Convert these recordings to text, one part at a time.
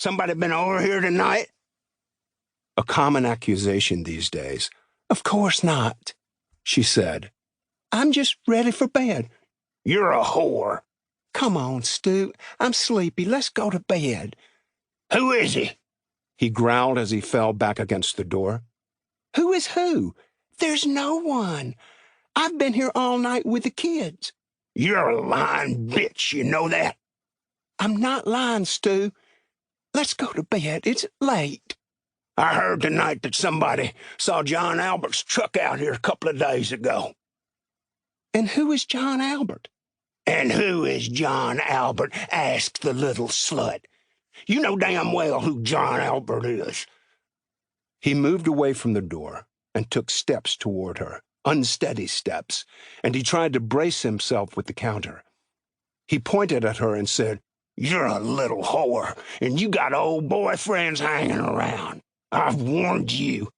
Somebody been over here tonight? A common accusation these days. Of course not, she said. I'm just ready for bed. You're a whore. Come on, Stu. I'm sleepy. Let's go to bed. Who is he? He growled as he fell back against the door. Who is who? There's no one. I've been here all night with the kids. You're a lying bitch, you know that? I'm not lying, Stu. Let's go to bed. It's late. I heard tonight that somebody saw John Albert's truck out here a couple of days ago. And who is John Albert? And who is John Albert? Asked the little slut. You know damn well who John Albert is. He moved away from the door and took steps toward her, unsteady steps, and he tried to brace himself with the counter. He pointed at her and said, You're a little whore, and you got old boyfriends hanging around. I've warned you.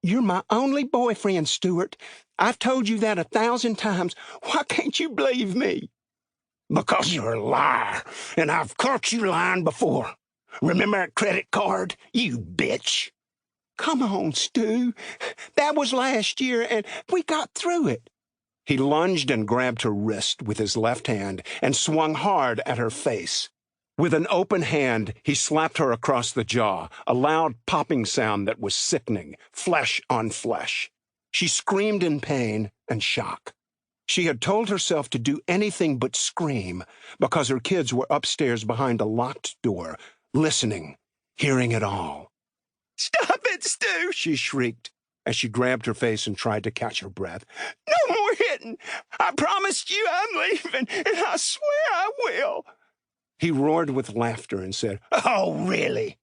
You're my only boyfriend, Stuart. I've told you that 1,000 times. Why can't you believe me? Because you're a liar, and I've caught you lying before. Remember that credit card, you bitch? Come on, Stu. That was last year, and we got through it. He lunged and grabbed her wrist with his left hand and swung hard at her face. With an open hand, he slapped her across the jaw, a loud popping sound that was sickening, flesh on flesh. She screamed in pain and shock. She had told herself to do anything but scream because her kids were upstairs behind a locked door, listening, hearing it all. Stop it, Stu, she shrieked as she grabbed her face and tried to catch her breath. No more hitting. I promised you I'm leaving, and I swear I will. He roared with laughter and said, Oh, really?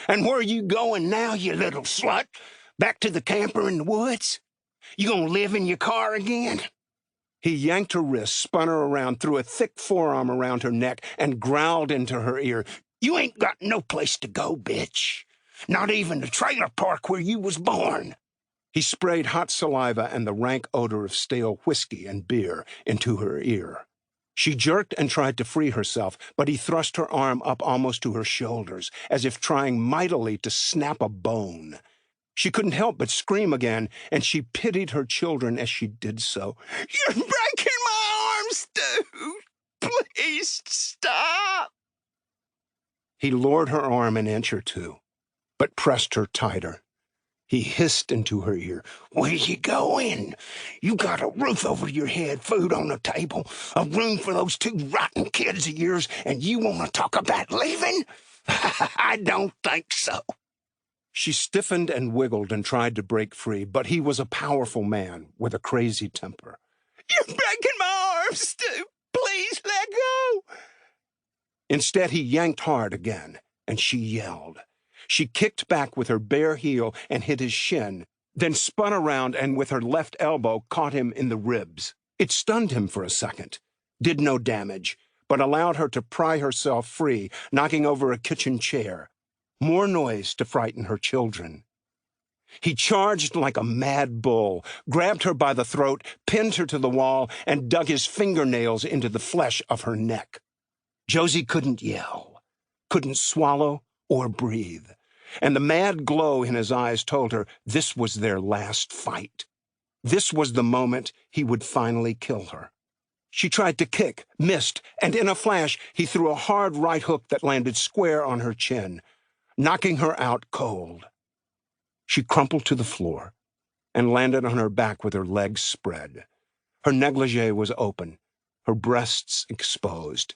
And where are you going now, you little slut? Back to the camper in the woods? You gonna live in your car again? He yanked her wrist, spun her around, threw a thick forearm around her neck, and growled into her ear, You ain't got no place to go, bitch. Not even the trailer park where you was born. He sprayed hot saliva and the rank odor of stale whiskey and beer into her ear. She jerked and tried to free herself, but he thrust her arm up almost to her shoulders, as if trying mightily to snap a bone. She couldn't help but scream again, and she pitied her children as she did so. You're breaking my arms, Stu! Please stop! He lowered her arm an inch or two, but pressed her tighter. He hissed into her ear, Where you going? You got a roof over your head, food on the table, a room for those 2 rotten kids of yours, and you want to talk about leaving? I don't think so. She stiffened and wiggled and tried to break free, but he was a powerful man with a crazy temper. You're breaking my arms, Stu. Please let go. Instead, he yanked hard again, and she yelled. She kicked back with her bare heel and hit his shin, then spun around and with her left elbow caught him in the ribs. It stunned him for a second, did no damage, but allowed her to pry herself free, knocking over a kitchen chair. More noise to frighten her children. He charged like a mad bull, grabbed her by the throat, pinned her to the wall, and dug his fingernails into the flesh of her neck. Josie couldn't yell, couldn't swallow or breathe, and the mad glow in his eyes told her this was their last fight. This was the moment he would finally kill her. She tried to kick, missed, and in a flash he threw a hard right hook that landed square on her chin, knocking her out cold. She crumpled to the floor and landed on her back with her legs spread. Her negligee was open, her breasts exposed.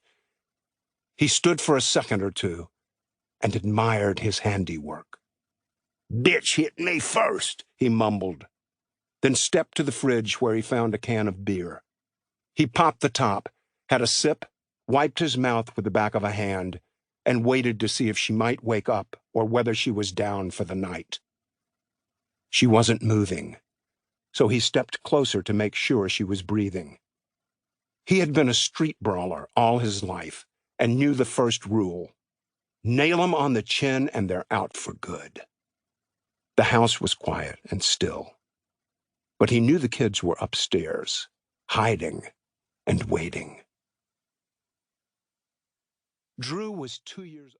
He stood for a second or two and admired his handiwork. Bitch hit me first, he mumbled, then stepped to the fridge where he found a can of beer. He popped the top, had a sip, wiped his mouth with the back of a hand, and waited to see if she might wake up or whether she was down for the night. She wasn't moving, so he stepped closer to make sure she was breathing. He had been a street brawler all his life and knew the first rule. Nail 'em on the chin and they're out for good. The house was quiet and still, but he knew the kids were upstairs, hiding and waiting. Drew was 2 years old.